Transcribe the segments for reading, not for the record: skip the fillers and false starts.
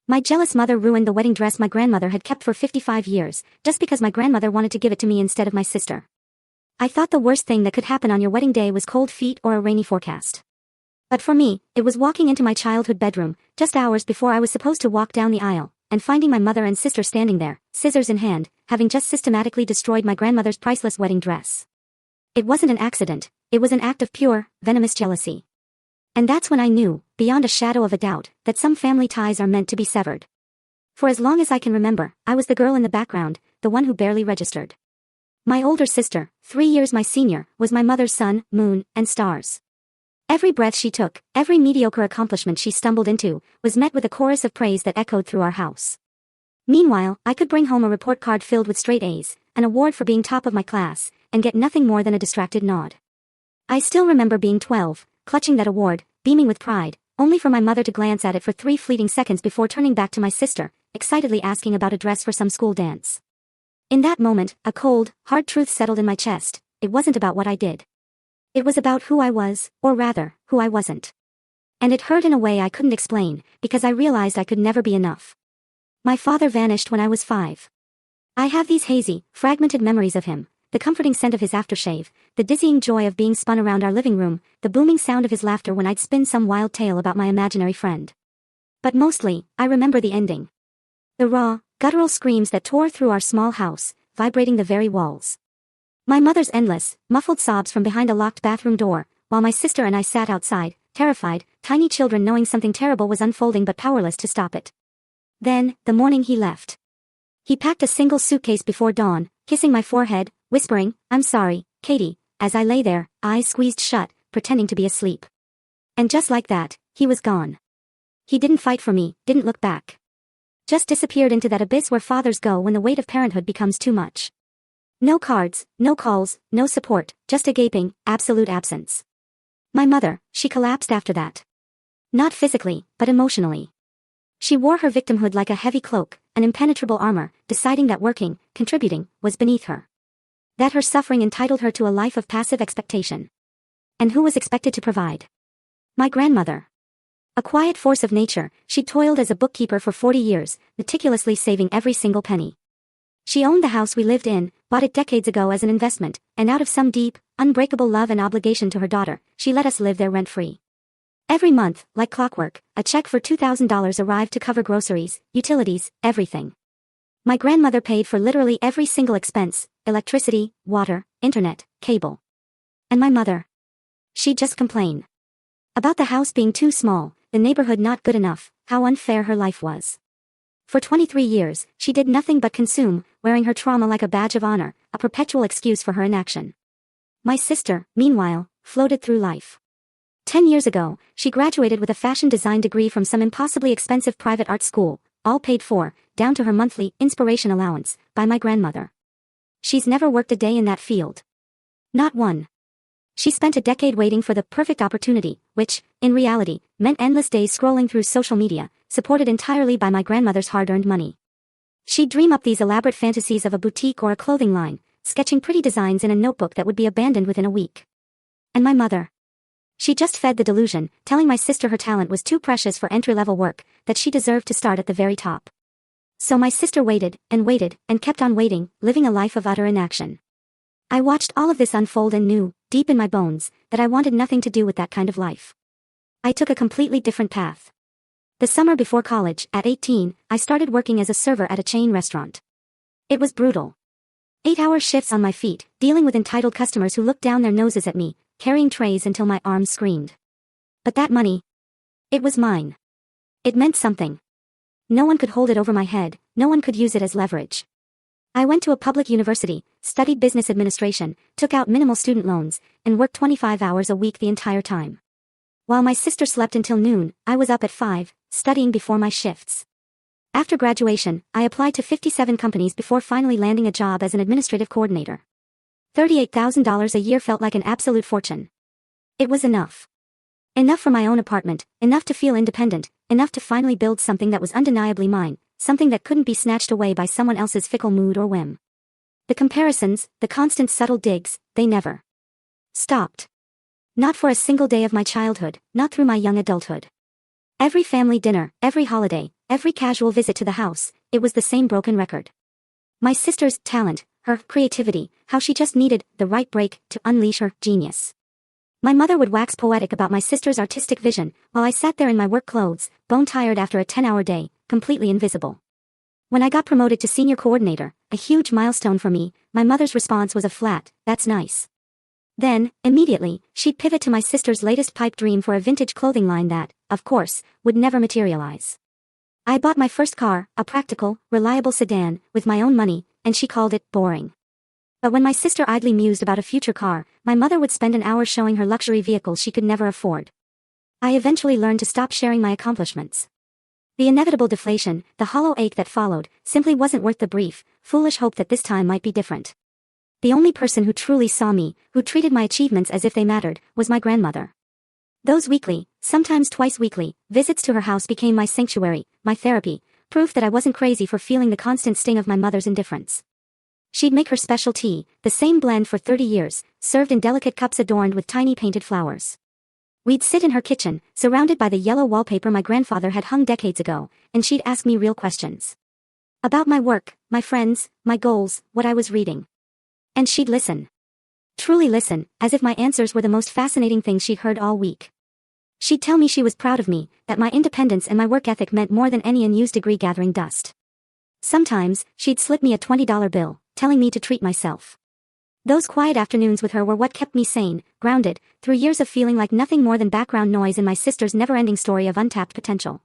My jealous mother ruined the wedding dress my grandmother had kept for 55 years, just because my grandmother wanted to give it to me instead of my sister. I thought the worst thing that could happen on your wedding day was cold feet or a rainy forecast. But for me, it was walking into my childhood bedroom, just hours before I was supposed to walk down the aisle, and finding my mother and sister standing there, scissors in hand, having just systematically destroyed my grandmother's priceless wedding dress. It wasn't an accident, it was an act of pure, venomous jealousy. And that's when I knew, beyond a shadow of a doubt, that some family ties are meant to be severed. For as long as I can remember, I was the girl in the background, the one who barely registered. My older sister, 3 years my senior, was my mother's sun, moon, and stars. Every breath she took, every mediocre accomplishment she stumbled into, was met with a chorus of praise that echoed through our house. Meanwhile, I could bring home a report card filled with straight A's, an award for being top of my class, and get nothing more than a distracted nod. I still remember being 12, clutching that award, beaming with pride, only for my mother to glance at it for 3 fleeting seconds before turning back to my sister, excitedly asking about a dress for some school dance. In that moment, a cold, hard truth settled in my chest. It wasn't about what I did. It was about who I was, or rather, who I wasn't. And it hurt in a way I couldn't explain, because I realized I could never be enough. My father vanished when I was 5. I have these hazy, fragmented memories of him, the comforting scent of his aftershave, the dizzying joy of being spun around our living room, the booming sound of his laughter when I'd spin some wild tale about my imaginary friend. But mostly, I remember the ending. The raw, guttural screams that tore through our small house, vibrating the very walls. My mother's endless, muffled sobs from behind a locked bathroom door, while my sister and I sat outside, terrified, tiny children knowing something terrible was unfolding but powerless to stop it. Then, the morning he left. He packed a single suitcase before dawn, kissing my forehead, whispering, "I'm sorry, Katie," as I lay there, eyes squeezed shut, pretending to be asleep. And just like that, he was gone. He didn't fight for me, didn't look back. Just disappeared into that abyss where fathers go when the weight of parenthood becomes too much. No cards, no calls, no support, just a gaping, absolute absence. My mother, she collapsed after that. Not physically, but emotionally. She wore her victimhood like a heavy cloak, an impenetrable armor, deciding that working, contributing, was beneath her. That her suffering entitled her to a life of passive expectation. And who was expected to provide? My grandmother. A quiet force of nature, she toiled as a bookkeeper for 40 years, meticulously saving every single penny. She owned the house we lived in, bought it decades ago as an investment, and out of some deep, unbreakable love and obligation to her daughter, she let us live there rent-free. Every month, like clockwork, a check for $2,000 arrived to cover groceries, utilities, everything. My grandmother paid for literally every single expense, electricity, water, internet, cable. And my mother? She'd just complain. About the house being too small, the neighborhood not good enough, how unfair her life was. For 23 years, she did nothing but consume, wearing her trauma like a badge of honor, a perpetual excuse for her inaction. My sister, meanwhile, floated through life. 10 years ago, she graduated with a fashion design degree from some impossibly expensive private art school, all paid for, down to her monthly inspiration allowance, by my grandmother. She's never worked a day in that field. Not one. She spent a decade waiting for the perfect opportunity, which, in reality, meant endless days scrolling through social media, supported entirely by my grandmother's hard-earned money. She'd dream up these elaborate fantasies of a boutique or a clothing line, sketching pretty designs in a notebook that would be abandoned within a week. And my mother? She just fed the delusion, telling my sister her talent was too precious for entry-level work, that she deserved to start at the very top. So my sister waited, and kept on waiting, living a life of utter inaction. I watched all of this unfold and knew, deep in my bones, that I wanted nothing to do with that kind of life. I took a completely different path. The summer before college, at 18, I started working as a server at a chain restaurant. It was brutal. 8-hour shifts on my feet, dealing with entitled customers who looked down their noses at me, carrying trays until my arms screamed. But that money, it was mine. It meant something. No one could hold it over my head, no one could use it as leverage. I went to a public university, studied business administration, took out minimal student loans, and worked 25 hours a week the entire time. While my sister slept until noon, I was up at 5, studying before my shifts. After graduation, I applied to 57 companies before finally landing a job as an administrative coordinator. $38,000 a year felt like an absolute fortune. It was enough. Enough for my own apartment, enough to feel independent, enough to finally build something that was undeniably mine, something that couldn't be snatched away by someone else's fickle mood or whim. The comparisons, the constant subtle digs, they never stopped. Not for a single day of my childhood, not through my young adulthood. Every family dinner, every holiday, Every casual visit to the house, it was the same broken record. My sister's talent, her creativity, how she just needed the right break to unleash her genius. My mother would wax poetic about my sister's artistic vision, while I sat there in my work clothes, bone-tired after a 10-hour day, completely invisible. When I got promoted to senior coordinator, a huge milestone for me, my mother's response was a flat, "That's nice." Then, immediately, she'd pivot to my sister's latest pipe dream for a vintage clothing line that, of course, would never materialize. I bought my first car, a practical, reliable sedan, with my own money, and she called it boring. But when my sister idly mused about a future car, my mother would spend an hour showing her luxury vehicles she could never afford. I eventually learned to stop sharing my accomplishments. The inevitable deflation, the hollow ache that followed, simply wasn't worth the brief, foolish hope that this time might be different. The only person who truly saw me, who treated my achievements as if they mattered, was my grandmother. Those weekly, sometimes twice weekly, visits to her house became my sanctuary, my therapy, proof that I wasn't crazy for feeling the constant sting of my mother's indifference. She'd make her special tea, the same blend for 30 years, served in delicate cups adorned with tiny painted flowers. We'd sit in her kitchen, surrounded by the yellow wallpaper my grandfather had hung decades ago, and she'd ask me real questions. About my work, my friends, my goals, what I was reading. And she'd listen. Truly listen, as if my answers were the most fascinating thing she'd heard all week. She'd tell me she was proud of me, that my independence and my work ethic meant more than any unused degree gathering dust. Sometimes, she'd slip me a $20 bill, telling me to treat myself. Those quiet afternoons with her were what kept me sane, grounded, through years of feeling like nothing more than background noise in my sister's never-ending story of untapped potential.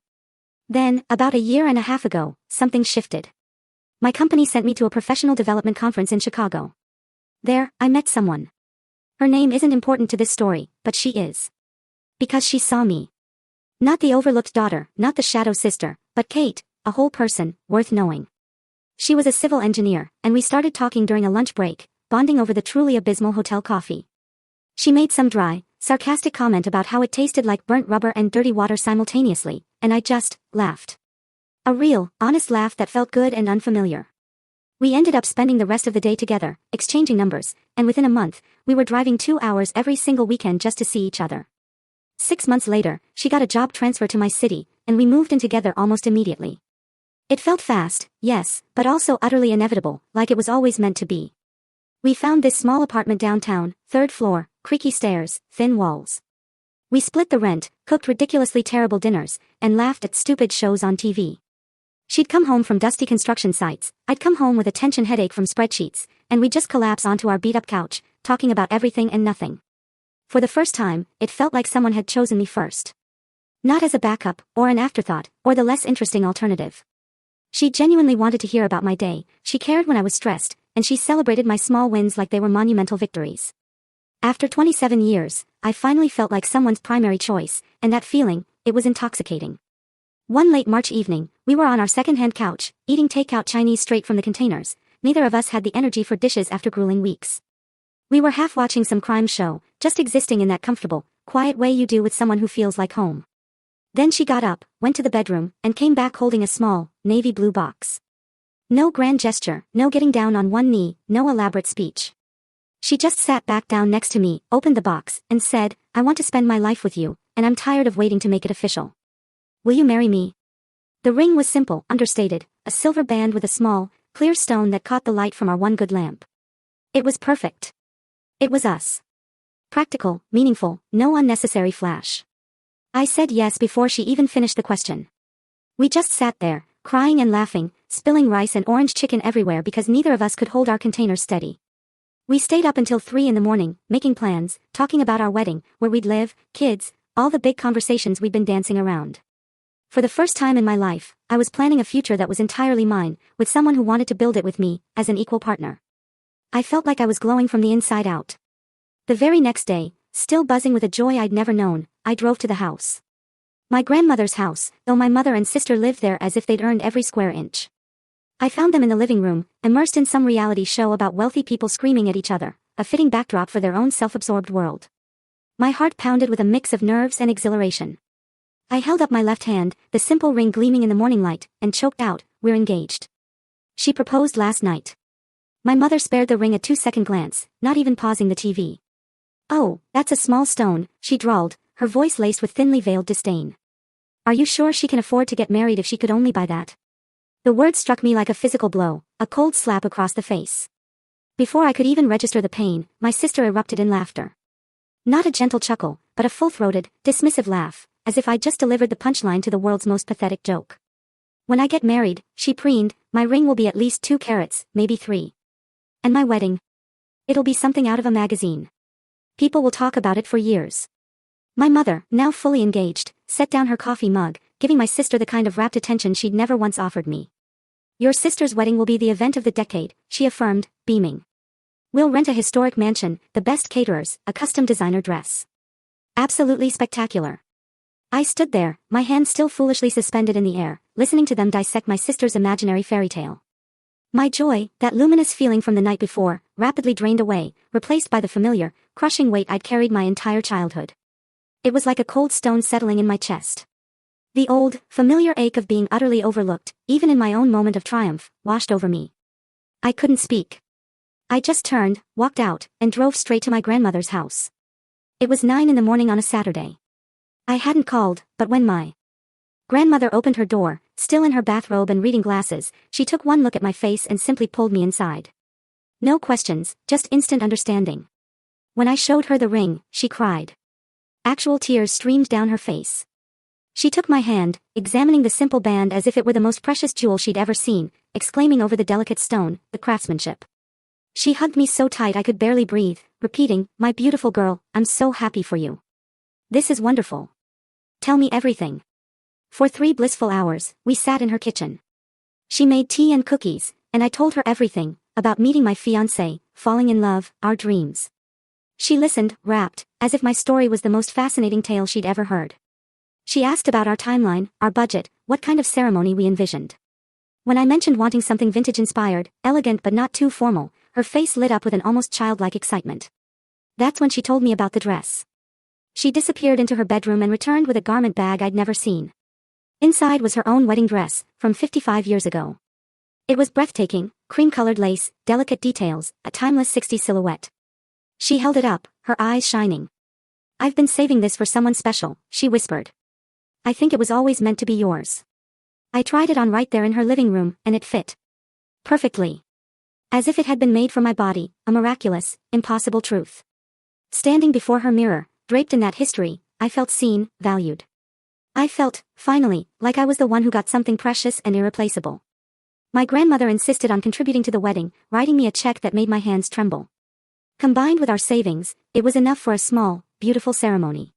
Then, about a year and a half ago, something shifted. My company sent me to a professional development conference in Chicago. There, I met someone. Her name isn't important to this story, but she is. Because she saw me. Not the overlooked daughter, not the shadow sister, but Kate, a whole person, worth knowing. She was a civil engineer, and we started talking during a lunch break, bonding over the truly abysmal hotel coffee. She made some dry, sarcastic comment about how it tasted like burnt rubber and dirty water simultaneously, and I just laughed. A real, honest laugh that felt good and unfamiliar. We ended up spending the rest of the day together, exchanging numbers, and within a month, we were driving 2 hours every single weekend just to see each other. 6 months later, she got a job transfer to my city, and we moved in together almost immediately. It felt fast, yes, but also utterly inevitable, like it was always meant to be. We found this small apartment downtown, 3rd floor, creaky stairs, thin walls. We split the rent, cooked ridiculously terrible dinners, and laughed at stupid shows on TV. She'd come home from dusty construction sites, I'd come home with a tension headache from spreadsheets, and we'd just collapse onto our beat-up couch, talking about everything and nothing. For the first time, it felt like someone had chosen me first. Not as a backup, or an afterthought, or the less interesting alternative. She genuinely wanted to hear about my day, she cared when I was stressed, and she celebrated my small wins like they were monumental victories. After 27 years, I finally felt like someone's primary choice, and that feeling, it was intoxicating. One late March evening, we were on our second-hand couch, eating takeout Chinese straight from the containers. Neither of us had the energy for dishes after grueling weeks. We were half watching some crime show, just existing in that comfortable, quiet way you do with someone who feels like home. Then she got up, went to the bedroom, and came back holding a small, navy blue box. No grand gesture, no getting down on one knee, no elaborate speech. She just sat back down next to me, opened the box, and said, "I want to spend my life with you, and I'm tired of waiting to make it official. Will you marry me?" The ring was simple, understated, a silver band with a small, clear stone that caught the light from our one good lamp. It was perfect. It was us. Practical, meaningful, no unnecessary flash. I said yes before she even finished the question. We just sat there, crying and laughing, spilling rice and orange chicken everywhere because neither of us could hold our containers steady. We stayed up until 3 in the morning, making plans, talking about our wedding, where we'd live, kids, all the big conversations we'd been dancing around. For the first time in my life, I was planning a future that was entirely mine, with someone who wanted to build it with me, as an equal partner. I felt like I was glowing from the inside out. The very next day, still buzzing with a joy I'd never known, I drove to the house. My grandmother's house, though my mother and sister lived there as if they'd earned every square inch. I found them in the living room, immersed in some reality show about wealthy people screaming at each other, a fitting backdrop for their own self-absorbed world. My heart pounded with a mix of nerves and exhilaration. I held up my left hand, the simple ring gleaming in the morning light, and choked out, "We're engaged." She proposed last night. My mother spared the ring a 2-second glance, not even pausing the TV. "Oh, that's a small stone," she drawled, her voice laced with thinly veiled disdain. Are you sure she can afford to get married if she could only buy that? The word struck me like a physical blow, a cold slap across the face. Before I could even register the pain, my sister erupted in laughter. Not a gentle chuckle, but a full-throated, dismissive laugh, as if I'd just delivered the punchline to the world's most pathetic joke. When I get married, she preened, my ring will be at least 2 carats, maybe 3. And my wedding? It'll be something out of a magazine. People will talk about it for years. My mother, now fully engaged, set down her coffee mug, giving my sister the kind of rapt attention she'd never once offered me. Your sister's wedding will be the event of the decade, she affirmed, beaming. We'll rent a historic mansion, the best caterers, a custom designer dress. Absolutely spectacular. I stood there, my hands still foolishly suspended in the air, listening to them dissect my sister's imaginary fairy tale. My joy, that luminous feeling from the night before, rapidly drained away, replaced by the familiar, crushing weight I'd carried my entire childhood. It was like a cold stone settling in my chest. The old, familiar ache of being utterly overlooked, even in my own moment of triumph, washed over me. I couldn't speak. I just turned, walked out, and drove straight to my grandmother's house. It was 9 in the morning on a Saturday. I hadn't called, but when my grandmother opened her door, still in her bathrobe and reading glasses, she took one look at my face and simply pulled me inside. No questions, just instant understanding. When I showed her the ring, she cried. Actual tears streamed down her face. She took my hand, examining the simple band as if it were the most precious jewel she'd ever seen, exclaiming over the delicate stone, the craftsmanship. She hugged me so tight I could barely breathe, repeating, my beautiful girl, I'm so happy for you. This is wonderful. Tell me everything. For 3 blissful hours, we sat in her kitchen. She made tea and cookies, and I told her everything, about meeting my fiancé, falling in love, our dreams. She listened, rapt, as if my story was the most fascinating tale she'd ever heard. She asked about our timeline, our budget, what kind of ceremony we envisioned. When I mentioned wanting something vintage-inspired, elegant but not too formal, her face lit up with an almost childlike excitement. That's when she told me about the dress. She disappeared into her bedroom and returned with a garment bag I'd never seen. Inside was her own wedding dress, from 55 years ago. It was breathtaking, cream-colored lace, delicate details, a timeless 60s silhouette. She held it up, her eyes shining. I've been saving this for someone special, she whispered. I think it was always meant to be yours. I tried it on right there in her living room, and it fit perfectly. As if it had been made for my body, a miraculous, impossible truth. Standing before her mirror, draped in that history, I felt seen, valued. I felt, finally, like I was the one who got something precious and irreplaceable. My grandmother insisted on contributing to the wedding, writing me a check that made my hands tremble. Combined with our savings, it was enough for a small, beautiful ceremony.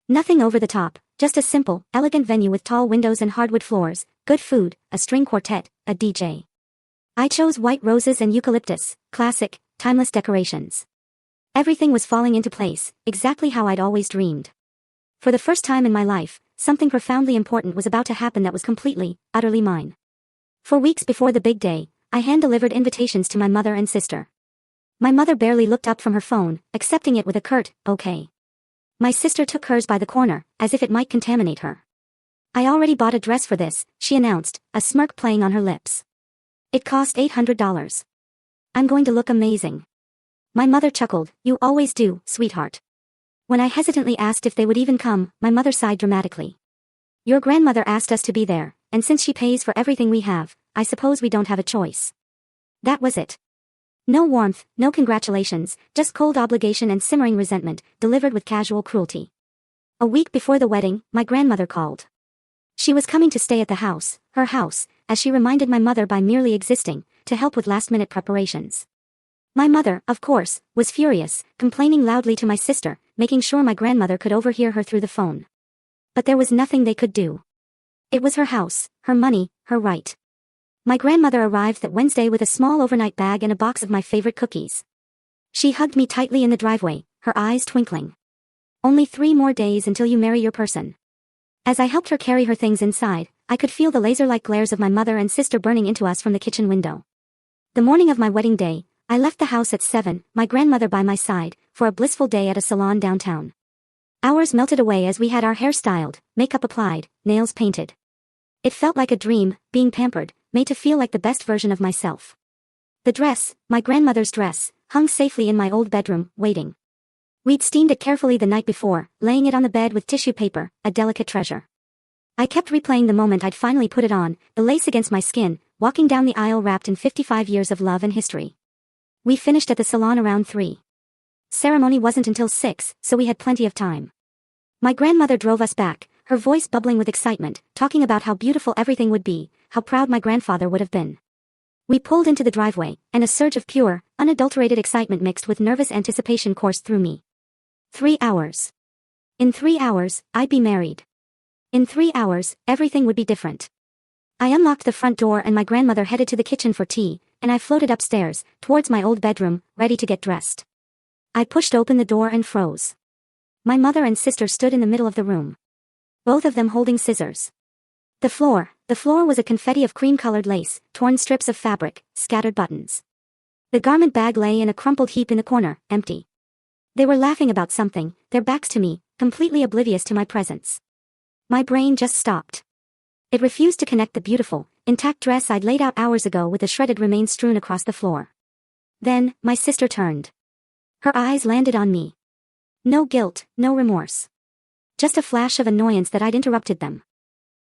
Nothing over the top, just a simple, elegant venue with tall windows and hardwood floors, good food, a string quartet, a DJ. I chose white roses and eucalyptus, classic, timeless decorations. Everything was falling into place, exactly how I'd always dreamed. For the first time in my life, something profoundly important was about to happen that was completely, utterly mine. For weeks before the big day, I hand-delivered invitations to my mother and sister. My mother barely looked up from her phone, accepting it with a curt, okay. My sister took hers by the corner, as if it might contaminate her. I already bought a dress for this, she announced, a smirk playing on her lips. It cost $800. I'm going to look amazing. My mother chuckled, you always do, sweetheart. When I hesitantly asked if they would even come, my mother sighed dramatically. Your grandmother asked us to be there, and since she pays for everything we have, I suppose we don't have a choice. That was it. No warmth, no congratulations, just cold obligation and simmering resentment, delivered with casual cruelty. A week before the wedding, my grandmother called. She was coming to stay at the house, her house, as she reminded my mother by merely existing, to help with last-minute preparations. My mother, of course, was furious, complaining loudly to my sister, making sure my grandmother could overhear her through the phone. But there was nothing they could do. It was her house, her money, her right. My grandmother arrived that Wednesday with a small overnight bag and a box of my favorite cookies. She hugged me tightly in the driveway, her eyes twinkling. Only 3 more days until you marry your person. As I helped her carry her things inside, I could feel the laser-like glares of my mother and sister burning into us from the kitchen window. The morning of my wedding day, I left the house at 7, my grandmother by my side, for a blissful day at a salon downtown. Hours melted away as we had our hair styled, makeup applied, nails painted. It felt like a dream, being pampered, made to feel like the best version of myself. The dress, my grandmother's dress, hung safely in my old bedroom, waiting. We'd steamed it carefully the night before, laying it on the bed with tissue paper, a delicate treasure. I kept replaying the moment I'd finally put it on, the lace against my skin, walking down the aisle wrapped in 55 years of love and history. We finished at the salon around 3. Ceremony wasn't until 6, so we had plenty of time. My grandmother drove us back, her voice bubbling with excitement, talking about how beautiful everything would be, how proud my grandfather would have been. We pulled into the driveway, and a surge of pure, unadulterated excitement mixed with nervous anticipation coursed through me. 3 hours. In 3 hours, I'd be married. In 3 hours, everything would be different. I unlocked the front door and my grandmother headed to the kitchen for tea, and I floated upstairs, towards my old bedroom, ready to get dressed. I pushed open the door and froze. My mother and sister stood in the middle of the room. Both of them holding scissors. The floor was a confetti of cream-colored lace, torn strips of fabric, scattered buttons. The garment bag lay in a crumpled heap in the corner, empty. They were laughing about something, their backs to me, completely oblivious to my presence. My brain just stopped. It refused to connect the beautiful, intact dress I'd laid out hours ago with the shredded remains strewn across the floor. Then, my sister turned. Her eyes landed on me. No guilt, no remorse. Just a flash of annoyance that I'd interrupted them.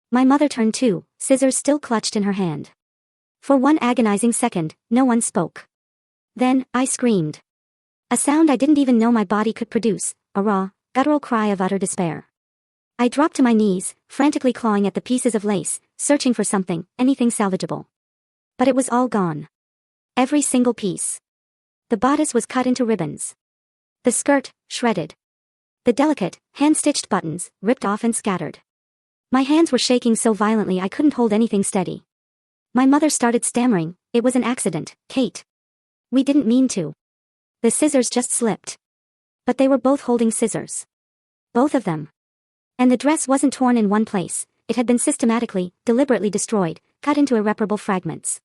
My mother turned too, scissors still clutched in her hand. For one agonizing second, no one spoke. Then, I screamed. A sound I didn't even know my body could produce, a raw, guttural cry of utter despair. I dropped to my knees, frantically clawing at the pieces of lace, searching for something, anything salvageable. But it was all gone. Every single piece. The bodice was cut into ribbons. The skirt, shredded. The delicate, hand-stitched buttons, ripped off and scattered. My hands were shaking so violently I couldn't hold anything steady. My mother started stammering, "It was an accident, Kate. We didn't mean to. The scissors just slipped." But they were both holding scissors. Both of them. And the dress wasn't torn in one place, it had been systematically, deliberately destroyed, cut into irreparable fragments.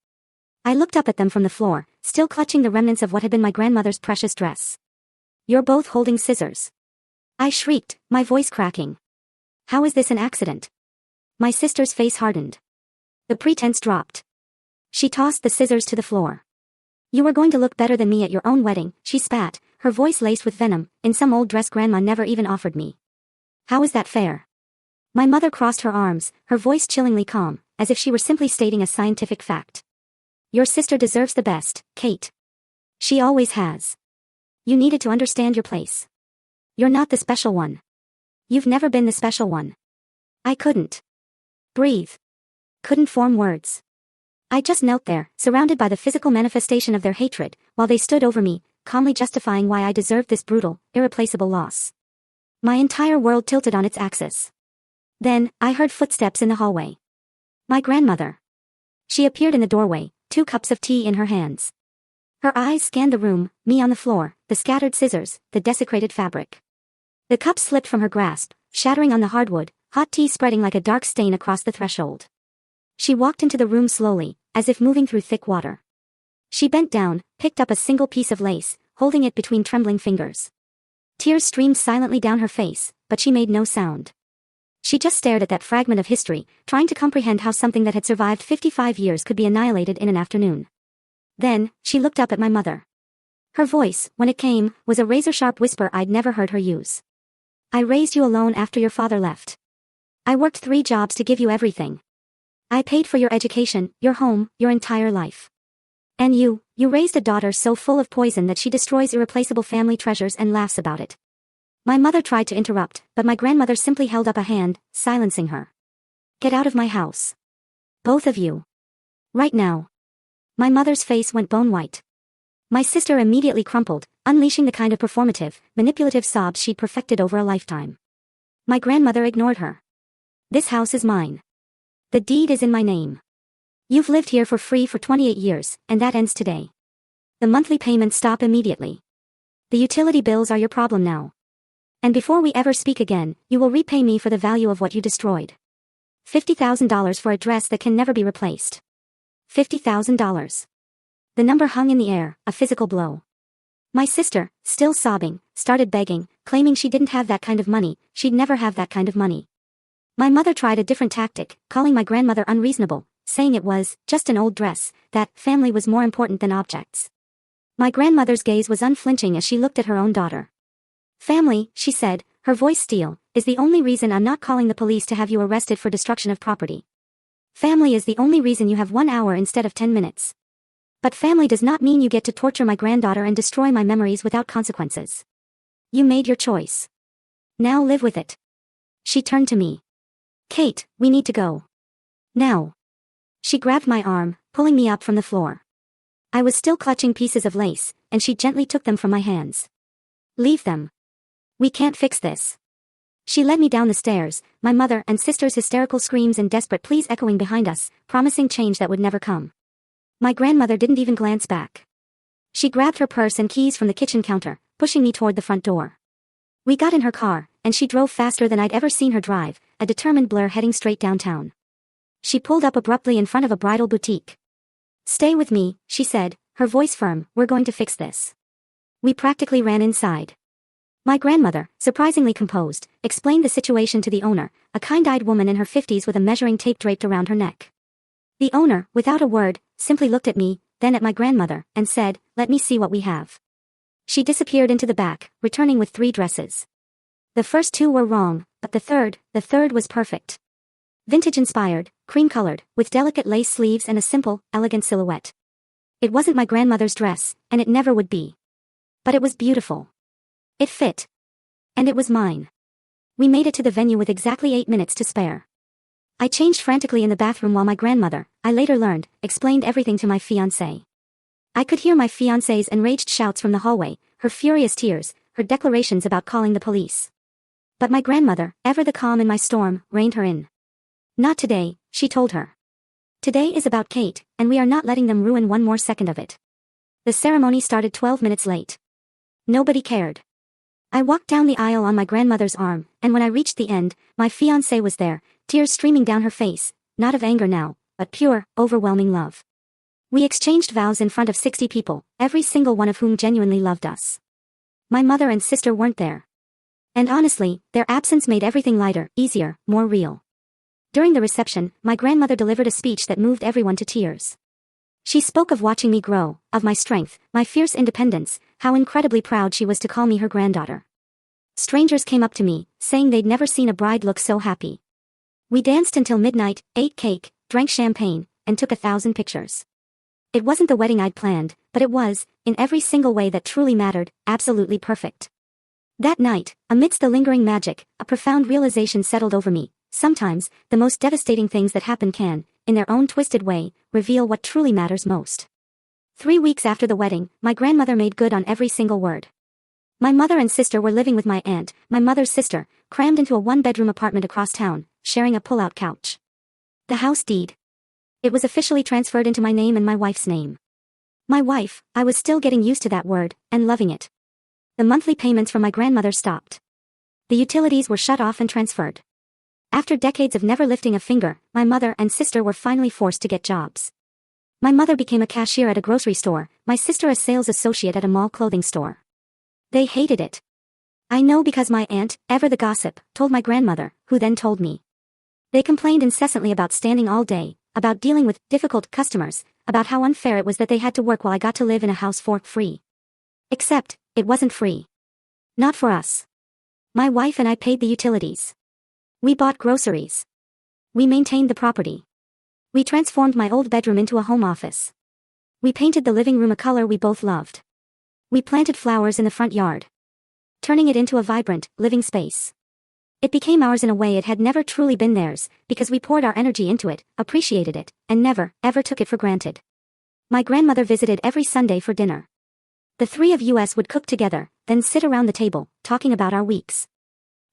I looked up at them from the floor, still clutching the remnants of what had been my grandmother's precious dress. "You're both holding scissors." I shrieked, my voice cracking. "How is this an accident?" My sister's face hardened. The pretense dropped. She tossed the scissors to the floor. "You were going to look better than me at your own wedding," she spat, her voice laced with venom, "in some old dress Grandma never even offered me. How is that fair?" My mother crossed her arms, her voice chillingly calm, as if she were simply stating a scientific fact. "Your sister deserves the best, Kate. She always has. You needed to understand your place. You're not the special one. You've never been the special one." I couldn't breathe. Couldn't form words. I just knelt there, surrounded by the physical manifestation of their hatred, while they stood over me, calmly justifying why I deserved this brutal, irreplaceable loss. My entire world tilted on its axis. Then, I heard footsteps in the hallway. My grandmother. She appeared in the doorway, 2 cups of tea in her hands. Her eyes scanned the room, me on the floor, the scattered scissors, the desecrated fabric. The cups slipped from her grasp, shattering on the hardwood, hot tea spreading like a dark stain across the threshold. She walked into the room slowly, as if moving through thick water. She bent down, picked up a single piece of lace, holding it between trembling fingers. Tears streamed silently down her face, but she made no sound. She just stared at that fragment of history, trying to comprehend how something that had survived 55 years could be annihilated in an afternoon. Then, she looked up at my mother. Her voice, when it came, was a razor-sharp whisper I'd never heard her use. "I raised you alone after your father left. I worked 3 jobs to give you everything. I paid for your education, your home, your entire life. And you raised a daughter so full of poison that she destroys irreplaceable family treasures and laughs about it." My mother tried to interrupt, but my grandmother simply held up a hand, silencing her. "Get out of my house. Both of you. Right now." My mother's face went bone white. My sister immediately crumpled, unleashing the kind of performative, manipulative sobs she'd perfected over a lifetime. My grandmother ignored her. "This house is mine. The deed is in my name. You've lived here for free for 28 years, and that ends today. The monthly payments stop immediately. The utility bills are your problem now. And before we ever speak again, you will repay me for the value of what you destroyed. $50,000 for a dress that can never be replaced. $50,000. The number hung in the air, a physical blow. My sister, still sobbing, started begging, claiming she didn't have that kind of money, she'd never have that kind of money. My mother tried a different tactic, calling my grandmother unreasonable, saying it was just an old dress, that family was more important than objects. My grandmother's gaze was unflinching as she looked at her own daughter. "Family," she said, her voice steel, is the only reason I'm not calling the police to have you arrested for destruction of property. Family is the only reason you have 1 hour instead of 10 minutes. But family does not mean you get to torture my granddaughter and destroy my memories without consequences. You made your choice. Now live with it. She turned to me. Kate, we need to go. Now. She grabbed my arm, pulling me up from the floor. I was still clutching pieces of lace, and she gently took them from my hands. Leave them. We can't fix this. She led me down the stairs, my mother and sister's hysterical screams and desperate pleas echoing behind us, promising change that would never come. My grandmother didn't even glance back. She grabbed her purse and keys from the kitchen counter, pushing me toward the front door. We got in her car, and she drove faster than I'd ever seen her drive, a determined blur heading straight downtown. She pulled up abruptly in front of a bridal boutique. Stay with me, she said, her voice firm, we're going to fix this. We practically ran inside. My grandmother, surprisingly composed, explained the situation to the owner, a kind-eyed woman in her 50s with a measuring tape draped around her neck. The owner, without a word, simply looked at me, then at my grandmother, and said, let me see what we have. She disappeared into the back, returning with 3 dresses. The first 2 were wrong, but the third was perfect. Vintage-inspired, cream-colored, with delicate lace sleeves and a simple, elegant silhouette. It wasn't my grandmother's dress, and it never would be. But it was beautiful. It fit. And it was mine. We made it to the venue with exactly 8 minutes to spare. I changed frantically in the bathroom while my grandmother, I later learned, explained everything to my fiancé. I could hear my fiancé's enraged shouts from the hallway, her furious tears, her declarations about calling the police. But my grandmother, ever the calm in my storm, reined her in. Not today, she told her. Today is about Kate, and we are not letting them ruin 1 more second of it. The ceremony started 12 minutes late. Nobody cared. I walked down the aisle on my grandmother's arm, and when I reached the end, my fiancé was there, tears streaming down her face, not of anger now, but pure, overwhelming love. We exchanged vows in front of 60 people, every single one of whom genuinely loved us. My mother and sister weren't there. And honestly, their absence made everything lighter, easier, more real. During the reception, my grandmother delivered a speech that moved everyone to tears. She spoke of watching me grow, of my strength, my fierce independence, how incredibly proud she was to call me her granddaughter. Strangers came up to me, saying they'd never seen a bride look so happy. We danced until midnight, ate cake, drank champagne, and took 1,000 pictures. It wasn't the wedding I'd planned, but it was, in every single way that truly mattered, absolutely perfect. That night, amidst the lingering magic, a profound realization settled over me. Sometimes, the most devastating things that happen can, in their own twisted way, reveal what truly matters most. 3 weeks after the wedding, my grandmother made good on every single word. My mother and sister were living with my aunt, my mother's sister, crammed into a 1-bedroom apartment across town, sharing a pull-out couch. The house deed. It was officially transferred into my name and my wife's name. My wife, I was still getting used to that word, and loving it. The monthly payments from my grandmother stopped. The utilities were shut off and transferred. After decades of never lifting a finger, my mother and sister were finally forced to get jobs. My mother became a cashier at a grocery store, my sister a sales associate at a mall clothing store. They hated it. I know because my aunt, ever the gossip, told my grandmother, who then told me. They complained incessantly about standing all day, about dealing with difficult customers, about how unfair it was that they had to work while I got to live in a house for free. Except, it wasn't free. Not for us. My wife and I paid the utilities. We bought groceries. We maintained the property. We transformed my old bedroom into a home office. We painted the living room a color we both loved. We planted flowers in the front yard, turning it into a vibrant, living space. It became ours in a way it had never truly been theirs, because we poured our energy into it, appreciated it, and never, ever took it for granted. My grandmother visited every Sunday for dinner. The 3 of us would cook together, then sit around the table, talking about our weeks.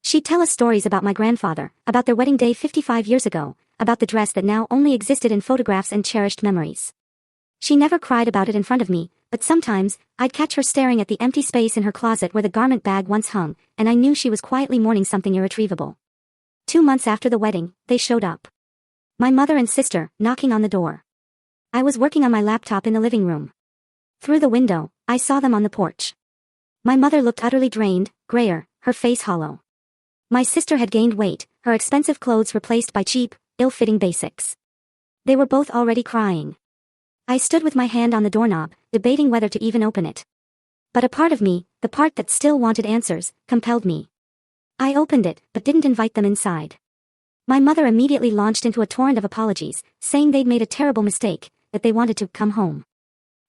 She'd tell us stories about my grandfather, about their wedding day 55 years ago, about the dress that now only existed in photographs and cherished memories. She never cried about it in front of me, but sometimes, I'd catch her staring at the empty space in her closet where the garment bag once hung, and I knew she was quietly mourning something irretrievable. 2 months after the wedding, they showed up. My mother and sister, knocking on the door. I was working on my laptop in the living room. Through the window, I saw them on the porch. My mother looked utterly drained, grayer, her face hollow. My sister had gained weight, her expensive clothes replaced by cheap, ill-fitting basics. They were both already crying. I stood with my hand on the doorknob, debating whether to even open it. But a part of me, the part that still wanted answers, compelled me. I opened it, but didn't invite them inside. My mother immediately launched into a torrent of apologies, saying they'd made a terrible mistake, that they wanted to come home.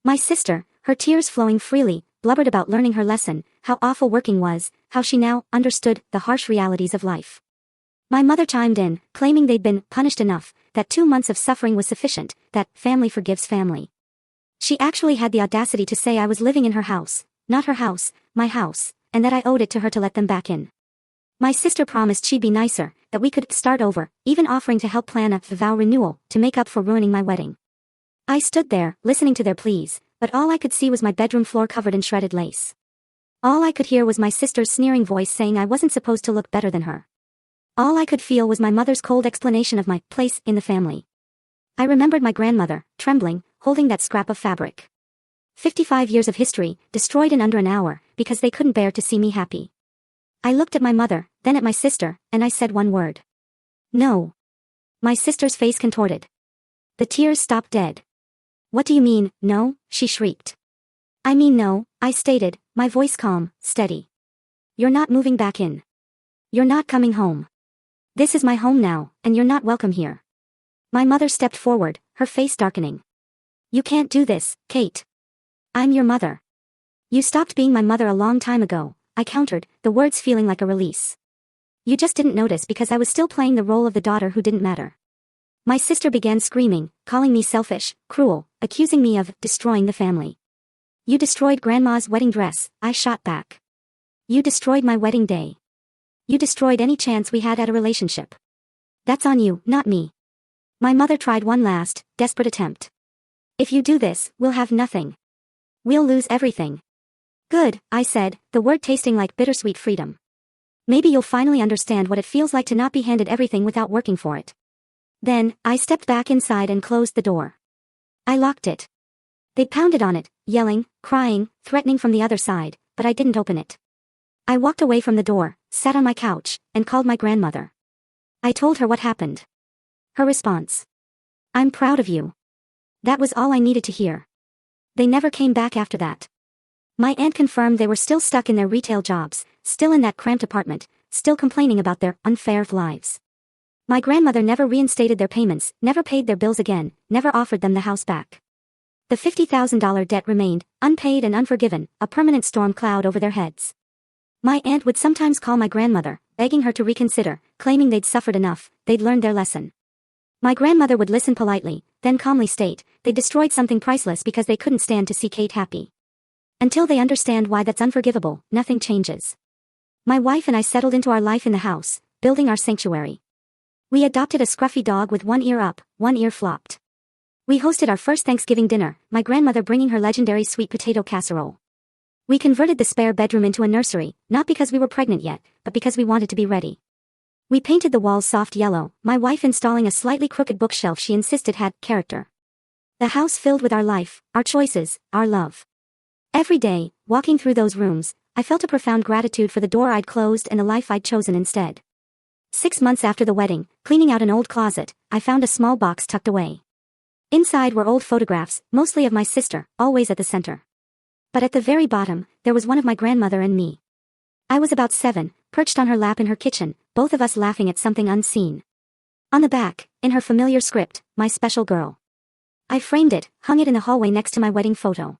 My sister, her tears flowing freely, blubbered about learning her lesson, how awful working was, how she now understood the harsh realities of life. My mother chimed in, claiming they'd been punished enough, that 2 months of suffering was sufficient, that family forgives family. She actually had the audacity to say I was living in her house, not her house, my house, and that I owed it to her to let them back in. My sister promised she'd be nicer, that we could start over, even offering to help plan a vow renewal, to make up for ruining my wedding. I stood there, listening to their pleas, but all I could see was my bedroom floor covered in shredded lace. All I could hear was my sister's sneering voice saying I wasn't supposed to look better than her. All I could feel was my mother's cold explanation of my place in the family. I remembered my grandmother, trembling, holding that scrap of fabric. 55 years of history, destroyed in under an hour, because they couldn't bear to see me happy. I looked at my mother, then at my sister, and I said one word. No. My sister's face contorted. The tears stopped dead. What do you mean, no? She shrieked. I mean no, I stated, my voice calm, steady. You're not moving back in. You're not coming home. This is my home now, and you're not welcome here. My mother stepped forward, her face darkening. You can't do this, Kate. I'm your mother. You stopped being my mother a long time ago, I countered, the words feeling like a release. You just didn't notice because I was still playing the role of the daughter who didn't matter. My sister began screaming, calling me selfish, cruel, accusing me of destroying the family. You destroyed Grandma's wedding dress, I shot back. You destroyed my wedding day. You destroyed any chance we had at a relationship. That's on you, not me. My mother tried one last, desperate attempt. If you do this, we'll have nothing. We'll lose everything. Good, I said, the word tasting like bittersweet freedom. Maybe you'll finally understand what it feels like to not be handed everything without working for it. Then, I stepped back inside and closed the door. I locked it. They pounded on it, yelling, crying, threatening from the other side, but I didn't open it. I walked away from the door, sat on my couch, and called my grandmother. I told her what happened. Her response. I'm proud of you. That was all I needed to hear. They never came back after that. My aunt confirmed they were still stuck in their retail jobs, still in that cramped apartment, still complaining about their unfair lives. My grandmother never reinstated their payments, never paid their bills again, never offered them the house back. The $50,000 debt remained, unpaid and unforgiven, a permanent storm cloud over their heads. My aunt would sometimes call my grandmother, begging her to reconsider, claiming they'd suffered enough, they'd learned their lesson. My grandmother would listen politely, then calmly state, they destroyed something priceless because they couldn't stand to see Kate happy. Until they understand why that's unforgivable, nothing changes. My wife and I settled into our life in the house, building our sanctuary. We adopted a scruffy dog with one ear up, one ear flopped. We hosted our first Thanksgiving dinner, my grandmother bringing her legendary sweet potato casserole. We converted the spare bedroom into a nursery, not because we were pregnant yet, but because we wanted to be ready. We painted the walls soft yellow, my wife installing a slightly crooked bookshelf she insisted had character. The house filled with our life, our choices, our love. Every day, walking through those rooms, I felt a profound gratitude for the door I'd closed and the life I'd chosen instead. 6 months after the wedding, cleaning out an old closet, I found a small box tucked away. Inside were old photographs, mostly of my sister, always at the center. But at the very bottom, there was one of my grandmother and me. I was about 7, perched on her lap in her kitchen, both of us laughing at something unseen. On the back, in her familiar script, my special girl. I framed it, hung it in the hallway next to my wedding photo.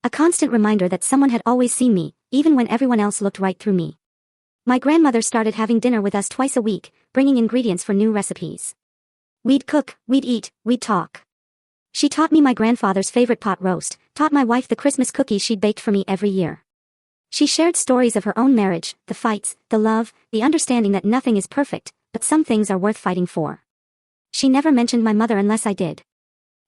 A constant reminder that someone had always seen me, even when everyone else looked right through me. My grandmother started having dinner with us twice a week, bringing ingredients for new recipes. We'd cook, we'd eat, we'd talk. She taught me my grandfather's favorite pot roast, taught my wife the Christmas cookies she'd baked for me every year. She shared stories of her own marriage, the fights, the love, the understanding that nothing is perfect, but some things are worth fighting for. She never mentioned my mother unless I did.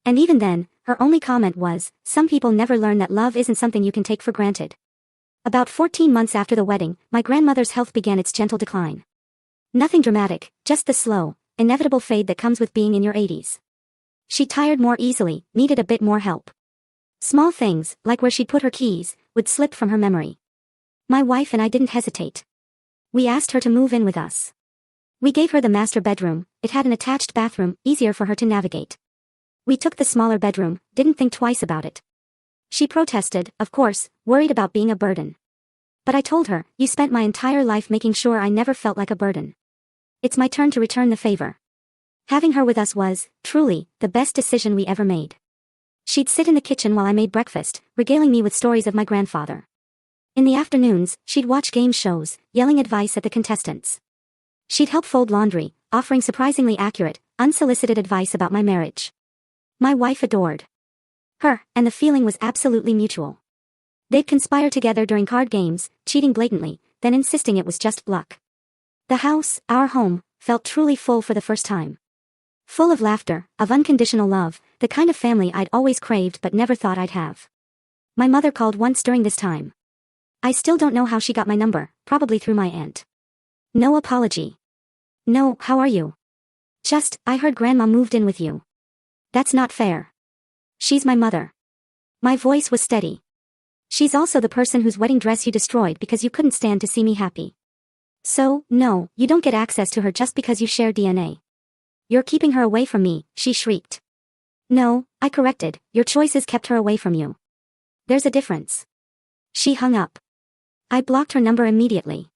And even then, her only comment was, some people never learn that love isn't something you can take for granted. About 14 months after the wedding, my grandmother's health began its gentle decline. Nothing dramatic, just the slow, inevitable fade that comes with being in your 80s. She tired more easily, needed a bit more help. Small things, like where she'd put her keys, would slip from her memory. My wife and I didn't hesitate. We asked her to move in with us. We gave her the master bedroom, it had an attached bathroom, easier for her to navigate. We took the smaller bedroom, didn't think twice about it. She protested, of course, worried about being a burden. But I told her, you spent my entire life making sure I never felt like a burden. It's my turn to return the favor. Having her with us was, truly, the best decision we ever made. She'd sit in the kitchen while I made breakfast, regaling me with stories of my grandfather. In the afternoons, she'd watch game shows, yelling advice at the contestants. She'd help fold laundry, offering surprisingly accurate, unsolicited advice about my marriage. My wife adored her, and the feeling was absolutely mutual. They'd conspire together during card games, cheating blatantly, then insisting it was just luck. The house, our home, felt truly full for the first time. Full of laughter, of unconditional love, the kind of family I'd always craved but never thought I'd have. My mother called once during this time. I still don't know how she got my number, probably through my aunt. No apology. No, how are you? Just, I heard Grandma moved in with you. That's not fair. She's my mother. My voice was steady. She's also the person whose wedding dress you destroyed because you couldn't stand to see me happy. So, no, you don't get access to her just because you share DNA. You're keeping her away from me, she shrieked. No, I corrected, your choices kept her away from you. There's a difference. She hung up. I blocked her number immediately.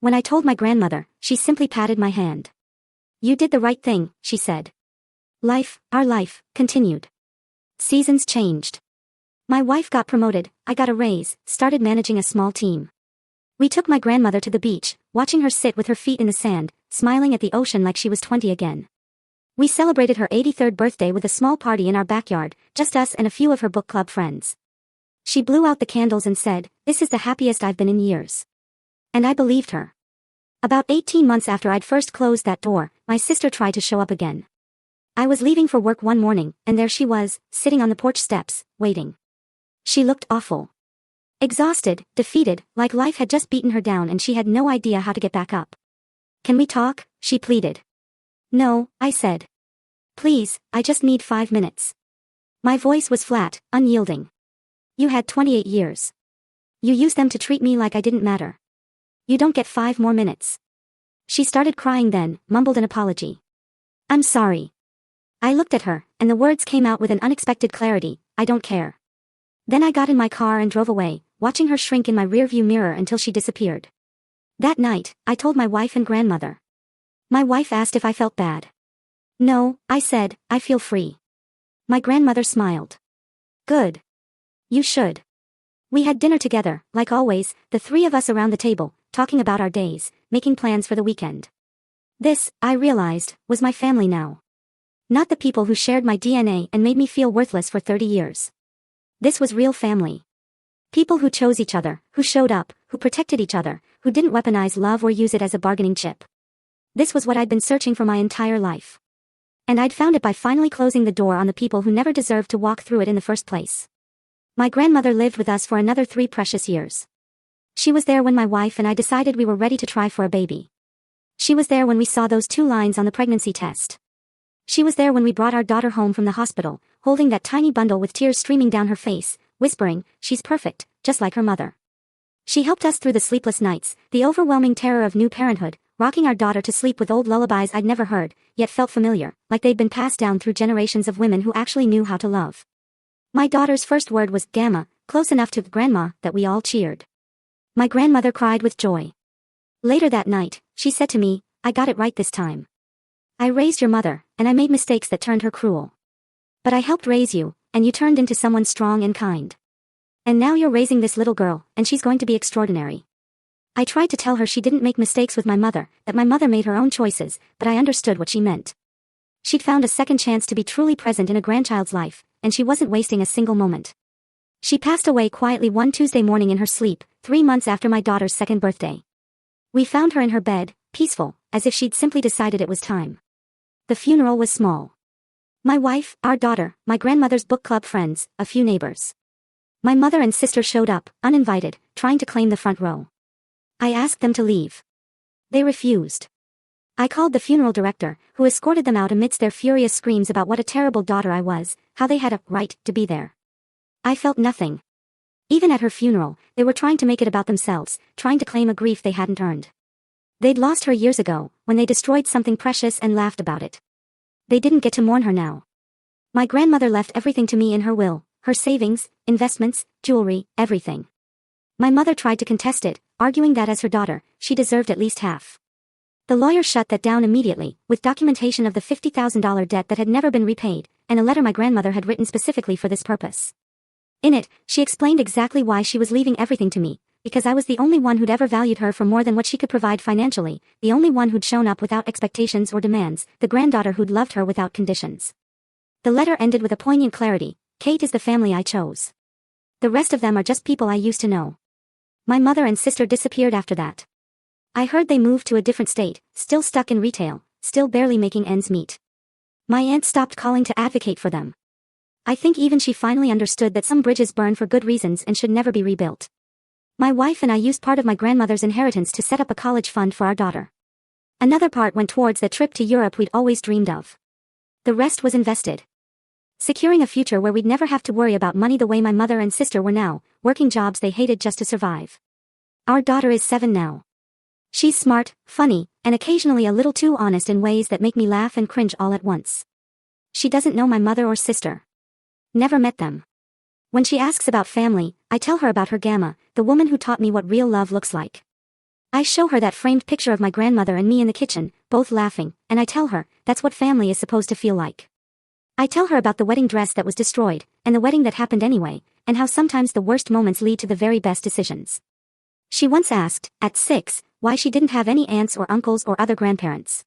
When I told my grandmother, she simply patted my hand. You did the right thing, she said. Life, our life, continued. Seasons changed. My wife got promoted, I got a raise, started managing a small team. We took my grandmother to the beach, watching her sit with her feet in the sand, smiling at the ocean like she was 20 again. We celebrated her 83rd birthday with a small party in our backyard, just us and a few of her book club friends. She blew out the candles and said, "This is the happiest I've been in years." And I believed her. About 18 months after I'd first closed that door, my sister tried to show up again. I was leaving for work one morning, and there she was, sitting on the porch steps, waiting. She looked awful. Exhausted, defeated, like life had just beaten her down and she had no idea how to get back up. Can we talk? She pleaded. No, I said. Please, I just need 5 minutes. My voice was flat, unyielding. You had 28 years. You used them to treat me like I didn't matter. You don't get 5 more minutes. She started crying then, mumbled an apology. I'm sorry. I looked at her, and the words came out with an unexpected clarity, I don't care. Then I got in my car and drove away, watching her shrink in my rearview mirror until she disappeared. That night, I told my wife and grandmother. My wife asked if I felt bad. No, I said, I feel free. My grandmother smiled. Good. You should. We had dinner together, like always, the three of us around the table, talking about our days, making plans for the weekend. This, I realized, was my family now. Not the people who shared my DNA and made me feel worthless for 30 years. This was real family. People who chose each other, who showed up, who protected each other, who didn't weaponize love or use it as a bargaining chip. This was what I'd been searching for my entire life. And I'd found it by finally closing the door on the people who never deserved to walk through it in the first place. My grandmother lived with us for another 3 precious years. She was there when my wife and I decided we were ready to try for a baby. She was there when we saw those 2 lines on the pregnancy test. She was there when we brought our daughter home from the hospital, holding that tiny bundle with tears streaming down her face, whispering, "She's perfect, just like her mother." She helped us through the sleepless nights, the overwhelming terror of new parenthood, rocking our daughter to sleep with old lullabies I'd never heard, yet felt familiar, like they'd been passed down through generations of women who actually knew how to love. My daughter's first word was "Gamma," close enough to "Grandma" that we all cheered. My grandmother cried with joy. Later that night, she said to me, "I got it right this time. I raised your mother, and I made mistakes that turned her cruel. But I helped raise you, and you turned into someone strong and kind. And now you're raising this little girl, and she's going to be extraordinary." I tried to tell her she didn't make mistakes with my mother, that my mother made her own choices, but I understood what she meant. She'd found a second chance to be truly present in a grandchild's life, and she wasn't wasting a single moment. She passed away quietly one Tuesday morning in her sleep, 3 months after my daughter's 2nd birthday. We found her in her bed, peaceful, as if she'd simply decided it was time. The funeral was small. My wife, our daughter, my grandmother's book club friends, a few neighbors. My mother and sister showed up, uninvited, trying to claim the front row. I asked them to leave. They refused. I called the funeral director, who escorted them out amidst their furious screams about what a terrible daughter I was, how they had a right to be there. I felt nothing. Even at her funeral, they were trying to make it about themselves, trying to claim a grief they hadn't earned. They'd lost her years ago, when they destroyed something precious and laughed about it. They didn't get to mourn her now. My grandmother left everything to me in her will, her savings, investments, jewelry, everything. My mother tried to contest it, arguing that as her daughter, she deserved at least half. The lawyer shut that down immediately, with documentation of the $50,000 debt that had never been repaid, and a letter my grandmother had written specifically for this purpose. In it, she explained exactly why she was leaving everything to me, because I was the only one who'd ever valued her for more than what she could provide financially, the only one who'd shown up without expectations or demands, the granddaughter who'd loved her without conditions. The letter ended with a poignant clarity: Kate is the family I chose. The rest of them are just people I used to know. My mother and sister disappeared after that. I heard they moved to a different state, still stuck in retail, still barely making ends meet. My aunt stopped calling to advocate for them. I think even she finally understood that some bridges burn for good reasons and should never be rebuilt. My wife and I used part of my grandmother's inheritance to set up a college fund for our daughter. Another part went towards the trip to Europe we'd always dreamed of. The rest was invested, securing a future where we'd never have to worry about money the way my mother and sister were now, working jobs they hated just to survive. Our daughter is 7 now. She's smart, funny, and occasionally a little too honest in ways that make me laugh and cringe all at once. She doesn't know my mother or sister. Never met them. When she asks about family, I tell her about her Gamma, the woman who taught me what real love looks like. I show her that framed picture of my grandmother and me in the kitchen, both laughing, and I tell her, that's what family is supposed to feel like. I tell her about the wedding dress that was destroyed, and the wedding that happened anyway, and how sometimes the worst moments lead to the very best decisions. She once asked, at 6, why she didn't have any aunts or uncles or other grandparents.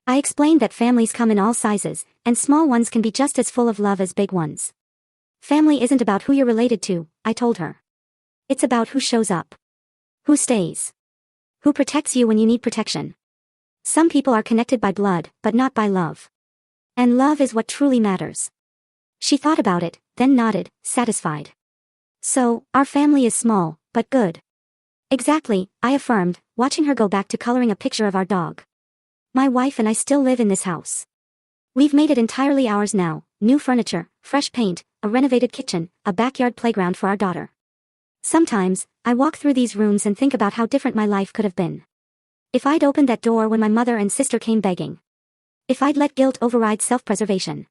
I explained that families come in all sizes, and small ones can be just as full of love as big ones. Family isn't about who you're related to, I told her. It's about who shows up. Who stays. Who protects you when you need protection. Some people are connected by blood, but not by love. And love is what truly matters. She thought about it, then nodded, satisfied. So, our family is small, but good. Exactly, I affirmed, watching her go back to coloring a picture of our dog. My wife and I still live in this house. We've made it entirely ours now, new furniture, fresh paint, a renovated kitchen, a backyard playground for our daughter. Sometimes, I walk through these rooms and think about how different my life could have been. If I'd opened that door when my mother and sister came begging. If I'd let guilt override self-preservation.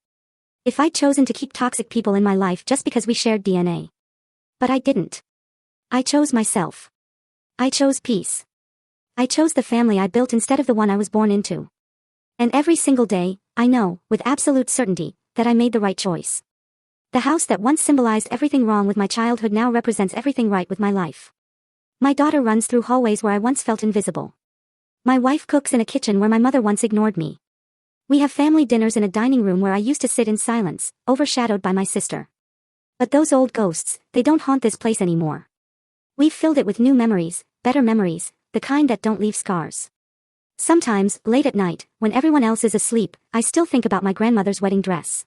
If I'd chosen to keep toxic people in my life just because we shared DNA. But I didn't. I chose myself. I chose peace. I chose the family I built instead of the one I was born into. And every single day, I know, with absolute certainty, that I made the right choice. The house that once symbolized everything wrong with my childhood now represents everything right with my life. My daughter runs through hallways where I once felt invisible. My wife cooks in a kitchen where my mother once ignored me. We have family dinners in a dining room where I used to sit in silence, overshadowed by my sister. But those old ghosts, they don't haunt this place anymore. We've filled it with new memories, better memories, the kind that don't leave scars. Sometimes, late at night, when everyone else is asleep, I still think about my grandmother's wedding dress.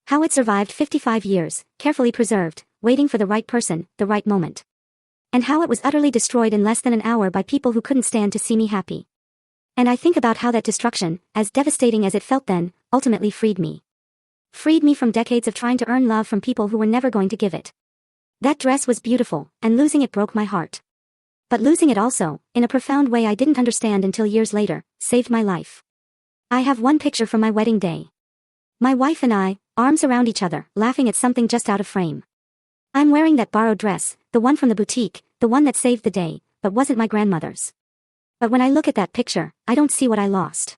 How it survived 55 years, carefully preserved, waiting for the right person, the right moment. And how it was utterly destroyed in less than an hour by people who couldn't stand to see me happy. And I think about how that destruction, as devastating as it felt then, ultimately freed me. Freed me from decades of trying to earn love from people who were never going to give it. That dress was beautiful, and losing it broke my heart. But losing it also, in a profound way I didn't understand until years later, saved my life. I have one picture from my wedding day. My wife and I, arms around each other, laughing at something just out of frame. I'm wearing that borrowed dress, the one from the boutique, the one that saved the day, but wasn't my grandmother's. But when I look at that picture, I don't see what I lost.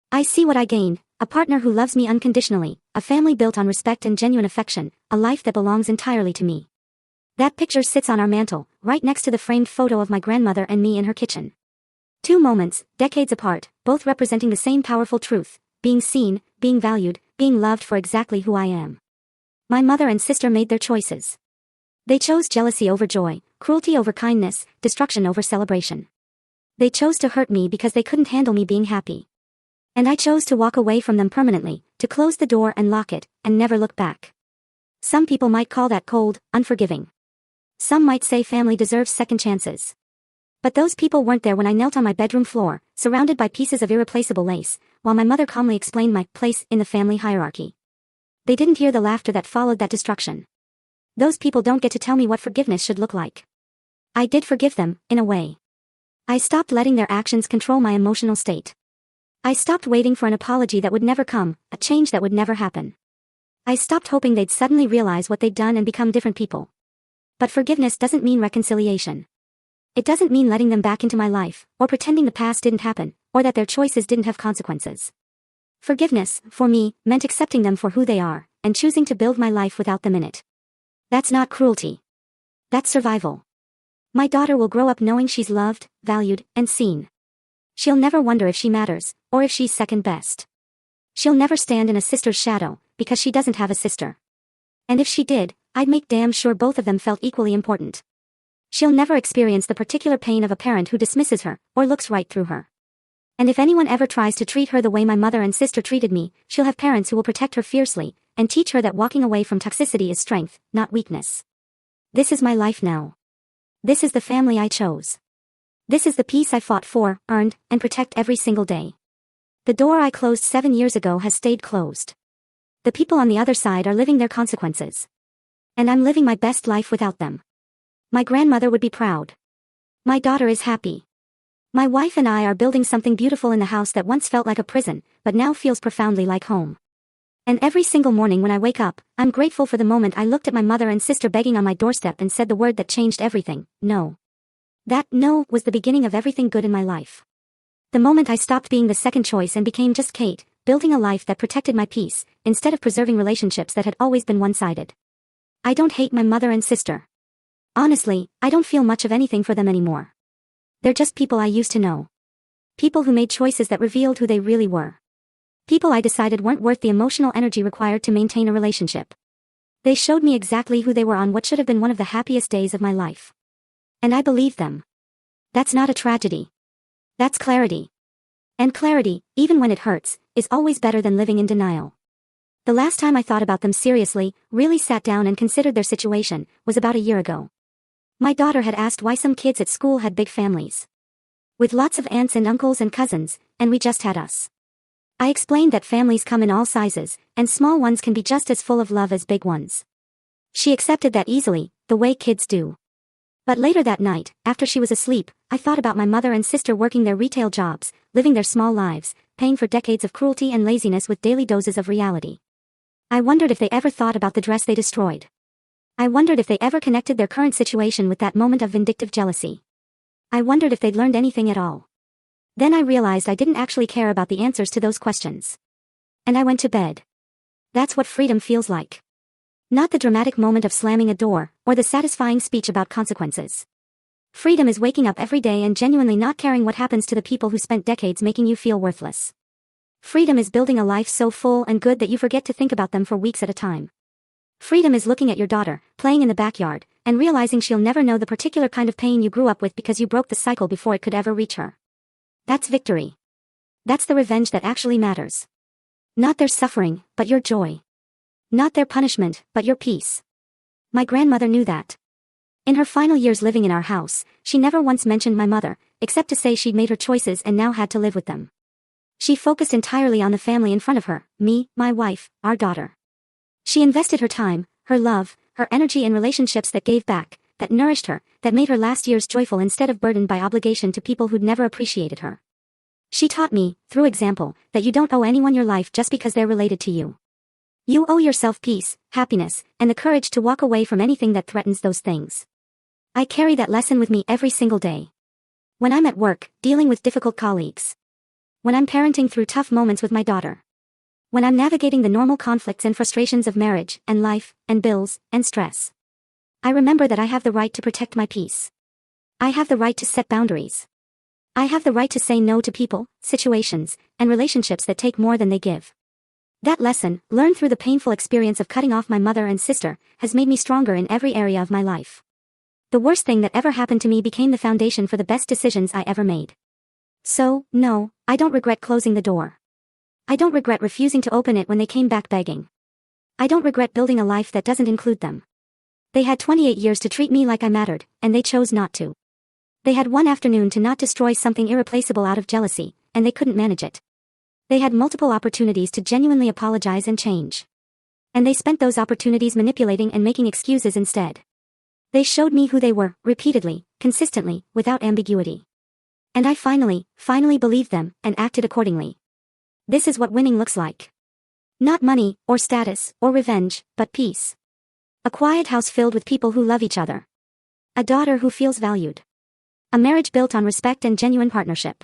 I see what I gained, a partner who loves me unconditionally, a family built on respect and genuine affection, a life that belongs entirely to me. That picture sits on our mantle, right next to the framed photo of my grandmother and me in her kitchen. Two moments, decades apart, both representing the same powerful truth: being seen, being valued, being loved for exactly who I am. My mother and sister made their choices. They chose jealousy over joy, cruelty over kindness, destruction over celebration. They chose to hurt me because they couldn't handle me being happy. And I chose to walk away from them permanently, to close the door and lock it, and never look back. Some people might call that cold, unforgiving. Some might say family deserves second chances. But those people weren't there when I knelt on my bedroom floor, surrounded by pieces of irreplaceable lace, while my mother calmly explained my place in the family hierarchy. They didn't hear the laughter that followed that destruction. Those people don't get to tell me what forgiveness should look like. I did forgive them, in a way. I stopped letting their actions control my emotional state. I stopped waiting for an apology that would never come, a change that would never happen. I stopped hoping they'd suddenly realize what they'd done and become different people. But forgiveness doesn't mean reconciliation. It doesn't mean letting them back into my life, or pretending the past didn't happen, or that their choices didn't have consequences. Forgiveness, for me, meant accepting them for who they are, and choosing to build my life without them in it. That's not cruelty. That's survival. My daughter will grow up knowing she's loved, valued, and seen. She'll never wonder if she matters, or if she's second best. She'll never stand in a sister's shadow, because she doesn't have a sister. And if she did, I'd make damn sure both of them felt equally important. She'll never experience the particular pain of a parent who dismisses her, or looks right through her. And if anyone ever tries to treat her the way my mother and sister treated me, she'll have parents who will protect her fiercely, and teach her that walking away from toxicity is strength, not weakness. This is my life now. This is the family I chose. This is the peace I fought for, earned, and protect every single day. The door I closed 7 years ago has stayed closed. The people on the other side are living their consequences. And I'm living my best life without them. My grandmother would be proud. My daughter is happy. My wife and I are building something beautiful in the house that once felt like a prison, but now feels profoundly like home. And every single morning when I wake up, I'm grateful for the moment I looked at my mother and sister begging on my doorstep and said the word that changed everything, no. That no was the beginning of everything good in my life. The moment I stopped being the second choice and became just Kate, building a life that protected my peace, instead of preserving relationships that had always been one-sided. I don't hate my mother and sister. Honestly, I don't feel much of anything for them anymore. They're just people I used to know. People who made choices that revealed who they really were. People I decided weren't worth the emotional energy required to maintain a relationship. They showed me exactly who they were on what should have been one of the happiest days of my life. And I believed them. That's not a tragedy. That's clarity. And clarity, even when it hurts, is always better than living in denial. The last time I thought about them seriously, really sat down and considered their situation, was about a year ago. My daughter had asked why some kids at school had big families. With lots of aunts and uncles and cousins, and we just had us. I explained that families come in all sizes, and small ones can be just as full of love as big ones. She accepted that easily, the way kids do. But later that night, after she was asleep, I thought about my mother and sister working their retail jobs, living their small lives, paying for decades of cruelty and laziness with daily doses of reality. I wondered if they ever thought about the dress they destroyed. I wondered if they ever connected their current situation with that moment of vindictive jealousy. I wondered if they'd learned anything at all. Then I realized I didn't actually care about the answers to those questions. And I went to bed. That's what freedom feels like. Not the dramatic moment of slamming a door, or the satisfying speech about consequences. Freedom is waking up every day and genuinely not caring what happens to the people who spent decades making you feel worthless. Freedom is building a life so full and good that you forget to think about them for weeks at a time. Freedom is looking at your daughter, playing in the backyard, and realizing she'll never know the particular kind of pain you grew up with because you broke the cycle before it could ever reach her. That's victory. That's the revenge that actually matters. Not their suffering, but your joy. Not their punishment, but your peace. My grandmother knew that. In her final years living in our house, she never once mentioned my mother, except to say she'd made her choices and now had to live with them. She focused entirely on the family in front of her, me, my wife, our daughter. She invested her time, her love, her energy in relationships that gave back, that nourished her, that made her last years joyful instead of burdened by obligation to people who'd never appreciated her. She taught me, through example, that you don't owe anyone your life just because they're related to you. You owe yourself peace, happiness, and the courage to walk away from anything that threatens those things. I carry that lesson with me every single day. When I'm at work, dealing with difficult colleagues. When I'm parenting through tough moments with my daughter. When I'm navigating the normal conflicts and frustrations of marriage, and life, and bills, and stress. I remember that I have the right to protect my peace. I have the right to set boundaries. I have the right to say no to people, situations, and relationships that take more than they give. That lesson, learned through the painful experience of cutting off my mother and sister, has made me stronger in every area of my life. The worst thing that ever happened to me became the foundation for the best decisions I ever made. So, no, I don't regret closing the door. I don't regret refusing to open it when they came back begging. I don't regret building a life that doesn't include them. They had 28 years to treat me like I mattered, and they chose not to. They had one afternoon to not destroy something irreplaceable out of jealousy, and they couldn't manage it. They had multiple opportunities to genuinely apologize and change. And they spent those opportunities manipulating and making excuses instead. They showed me who they were, repeatedly, consistently, without ambiguity. And I finally believed them, and acted accordingly. This is what winning looks like. Not money, or status, or revenge, but peace. A quiet house filled with people who love each other, A daughter who feels valued. A marriage built on respect and genuine partnership.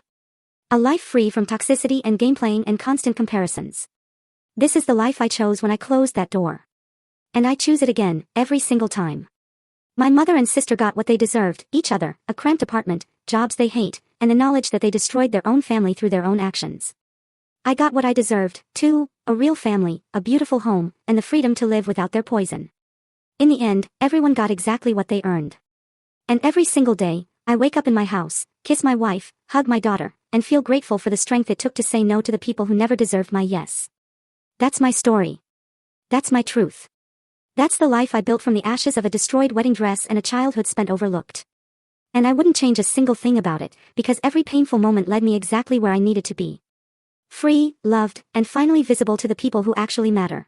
A life free from toxicity and game-playing and constant comparisons. This is the life I chose when I closed that door. And I choose it again, every single time. My mother and sister got what they deserved, each other, a cramped apartment, jobs they hate, and the knowledge that they destroyed their own family through their own actions. I got what I deserved, too, a real family, a beautiful home, and the freedom to live without their poison. In the end, everyone got exactly what they earned. And every single day, I wake up in my house, kiss my wife, hug my daughter, and feel grateful for the strength it took to say no to the people who never deserved my yes. That's my story. That's my truth. That's the life I built from the ashes of a destroyed wedding dress and a childhood spent overlooked. And I wouldn't change a single thing about it, because every painful moment led me exactly where I needed to be. Free, loved, and finally visible to the people who actually matter.